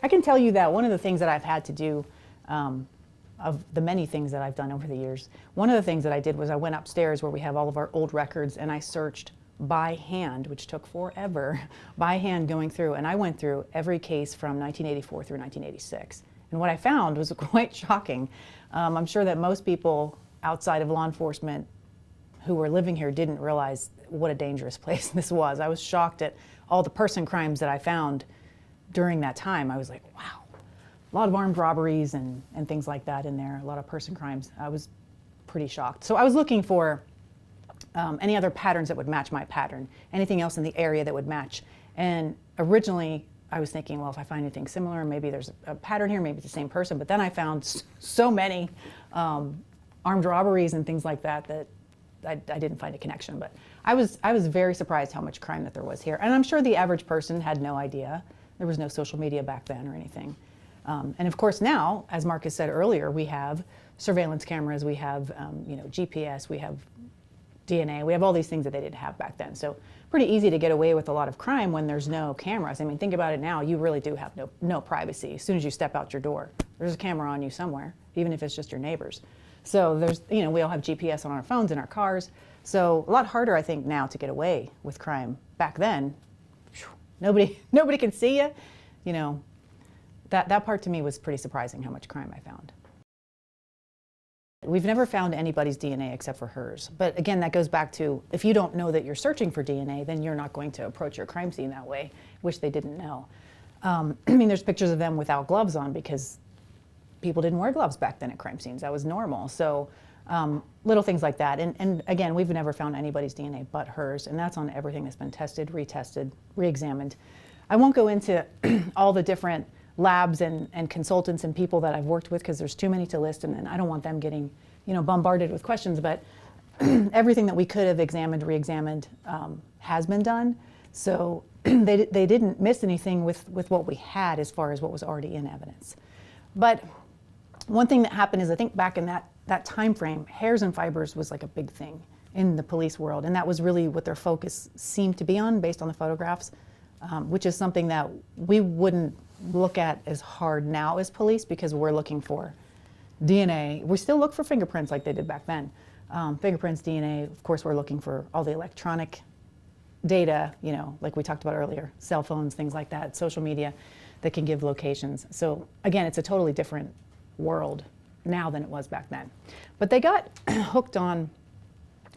I can tell you that one of the things that I've had to do, of the many things that I've done over the years, one of the things that I did was I went upstairs where we have all of our old records and I searched by hand, which took forever, by hand going through, and I went through every case from 1984 through 1986. And what I found was quite shocking. I'm sure that most people outside of law enforcement who were living here didn't realize what a dangerous place this was. I was shocked at all the person crimes that I found during that time. I was like, wow, a lot of armed robberies and things like that in there, a lot of person crimes. I was pretty shocked. So I was looking for any other patterns that would match my pattern, anything else in the area that would match. And originally I was thinking, well, if I find anything similar, maybe there's a pattern here, maybe it's the same person. But then I found so many armed robberies and things like that that I didn't find a connection. But I was very surprised how much crime that there was here. And I'm sure the average person had no idea. There was no social media back then or anything. And of course now, as Marcus said earlier, we have surveillance cameras, we have GPS, we have DNA, we have all these things that they didn't have back then. So pretty easy to get away with a lot of crime when there's no cameras. I mean, think about it now, you really do have no privacy. As soon as you step out your door, there's a camera on you somewhere, even if it's just your neighbors. So there's, we all have GPS on our phones in our cars. So a lot harder, I think, now to get away with crime. Back then, nobody can see you. That part to me was pretty surprising how much crime I found. We've never found anybody's DNA except for hers. But again, that goes back to, if you don't know that you're searching for DNA, then you're not going to approach your crime scene that way. Wish they didn't know. I mean, there's pictures of them without gloves on because people didn't wear gloves back then at crime scenes. That was normal. So little things like that. And again, we've never found anybody's DNA but hers. And that's on everything that's been tested, retested, re-examined. I won't go into all the different labs and consultants and people that I've worked with because there's too many to list, and I don't want them getting bombarded with questions, but everything that we could have examined, re-examined has been done. So they didn't miss anything with what we had as far as what was already in evidence. But one thing that happened is, I think back in that time frame, hairs and fibers was like a big thing in the police world, and that was really what their focus seemed to be on based on the photographs, which is something that we wouldn't look at as hard now as police because we're looking for DNA. We still look for fingerprints like they did back then. Fingerprints, DNA, of course we're looking for all the electronic data, like we talked about earlier, cell phones, things like that, social media that can give locations. So again, it's a totally different world now than it was back then. But they got hooked on,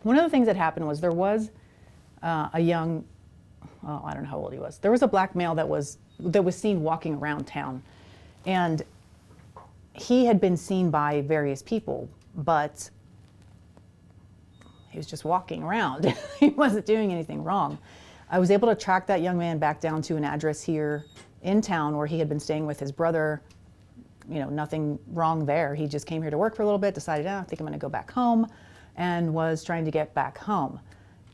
one of the things that happened was there was a young, I don't know how old he was. There was a black male that was seen walking around town, and he had been seen by various people, but he was just walking around. He wasn't doing anything wrong. I was able to track that young man back down to an address here in town where he had been staying with his brother. Nothing wrong there. He just came here to work for a little bit, decided, I think I'm going to go back home, and was trying to get back home.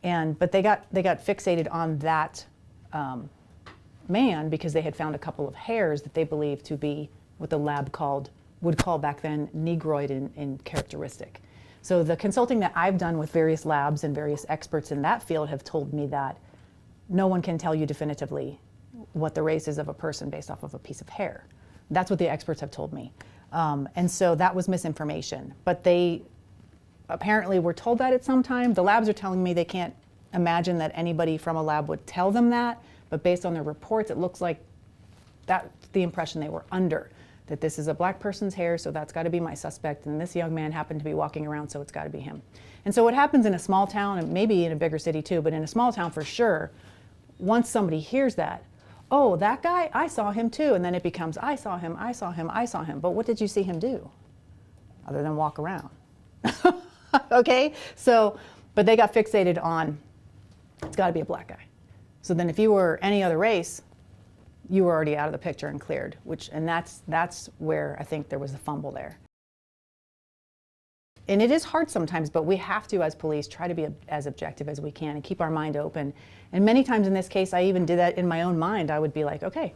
But they got fixated on that man because they had found a couple of hairs that they believed to be what the lab would call back then negroid in characteristic. So the consulting that I've done with various labs and various experts in that field have told me that no one can tell you definitively what the race is of a person based off of a piece of hair. That's what the experts have told me. And so that was misinformation. But they apparently were told that at some time. The labs are telling me they can't imagine that anybody from a lab would tell them that, but based on their reports, it looks like that's the impression they were under, that this is a black person's hair, so that's got to be my suspect, and this young man happened to be walking around, so it's got to be him. And so what happens in a small town, and maybe in a bigger city too, but in a small town for sure, once somebody hears that, oh, that guy, I saw him too, and then it becomes, I saw him, I saw him, I saw him, but what did you see him do other than walk around? Okay, so, but they got fixated on, it's got to be a black guy. So then if you were any other race, you were already out of the picture and cleared, and that's where I think there was a fumble there. And it is hard sometimes, but we have to, as police, try to be as objective as we can and keep our mind open. And many times in this case, I even did that in my own mind. I would be like, okay,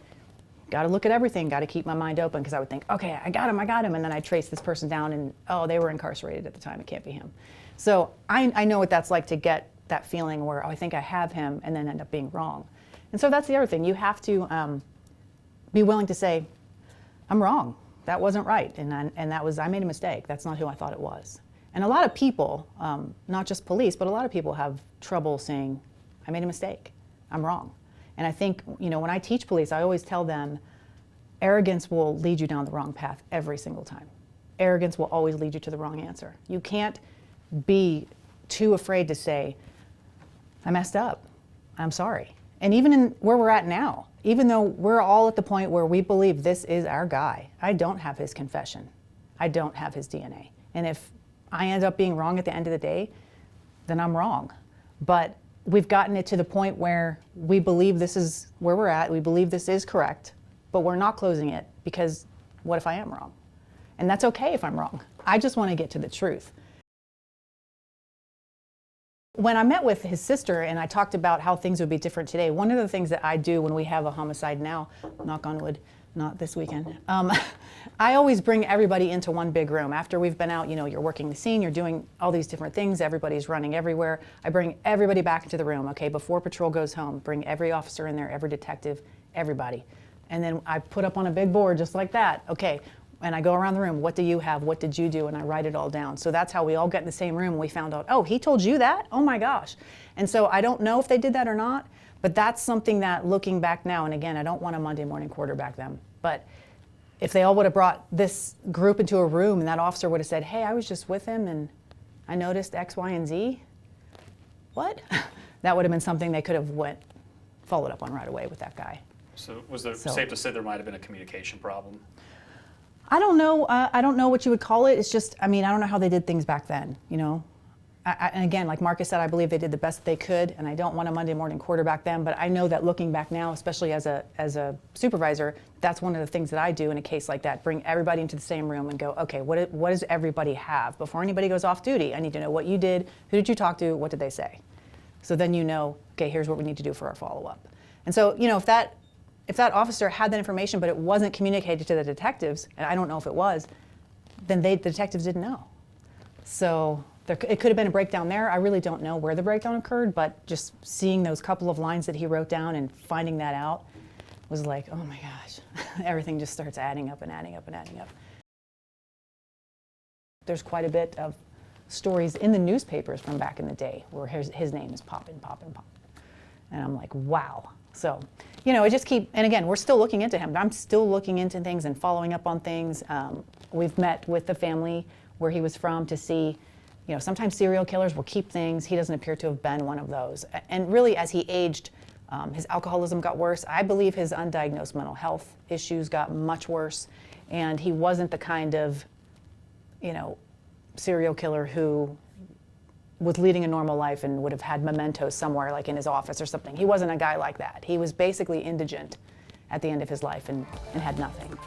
got to look at everything, got to keep my mind open, because I would think, okay, I got him, and then I trace this person down, and oh, they were incarcerated at the time, it can't be him. So I know what that's like to get that feeling where, oh, I think I have him, and then end up being wrong. And so that's the other thing. You have to be willing to say, I'm wrong. That wasn't right, and that was, I made a mistake. That's not who I thought it was. And a lot of people, not just police, but a lot of people have trouble saying, I made a mistake. I'm wrong. And I think, when I teach police, I always tell them, arrogance will lead you down the wrong path every single time. Arrogance will always lead you to the wrong answer. You can't be too afraid to say, I messed up. I'm sorry. And even in where we're at now, even though we're all at the point where we believe this is our guy, I don't have his confession. I don't have his DNA. And if I end up being wrong at the end of the day, then I'm wrong. But we've gotten it to the point where we believe this is where we're at. We believe this is correct, but we're not closing it because what if I am wrong? And that's okay if I'm wrong. I just want to get to the truth. When I met with his sister and I talked about how things would be different today, one of the things that I do when we have a homicide now, knock on wood, not this weekend, I always bring everybody into one big room. After we've been out, you're working the scene, you're doing all these different things, everybody's running everywhere. I bring everybody back into the room, okay, before patrol goes home, bring every officer in there, every detective, everybody. And then I put up on a big board just like that, okay, and I go around the room, what do you have, what did you do, and I write it all down. So that's how we all get in the same room and we found out, oh, he told you that? Oh my gosh. And so I don't know if they did that or not, but that's something that looking back now, and again, I don't want to Monday morning quarterback them, but if they all would have brought this group into a room and that officer would have said, hey, I was just with him and I noticed X, Y, and Z, what? That would have been something they could have followed up on right away with that guy. So was it safe to say there might have been a communication problem? I don't know. I don't know what you would call it. It's just, I don't know how they did things back then, and again, like Marcus said, I believe they did the best they could, and I don't want to Monday morning quarterback them, but I know that looking back now, especially as a supervisor, that's one of the things that I do in a case like that. Bring everybody into the same room and go, okay, what does everybody have? Before anybody goes off duty, I need to know what you did, who did you talk to, what did they say? So then okay, here's what we need to do for our follow-up. And so, if that officer had that information, but it wasn't communicated to the detectives, and I don't know if it was, then the detectives didn't know. So it could have been a breakdown there. I really don't know where the breakdown occurred, but just seeing those couple of lines that he wrote down and finding that out was like, oh my gosh, everything just starts adding up and adding up and adding up. There's quite a bit of stories in the newspapers from back in the day where his name is popping. And I'm like, wow. So, it just and again, we're still looking into him. I'm still looking into things and following up on things. We've met with the family where he was from to see, sometimes serial killers will keep things. He doesn't appear to have been one of those. And really, as he aged, his alcoholism got worse. I believe his undiagnosed mental health issues got much worse. And he wasn't the kind of, serial killer who was leading a normal life and would have had mementos somewhere like in his office or something. He wasn't a guy like that. He was basically indigent at the end of his life and had nothing.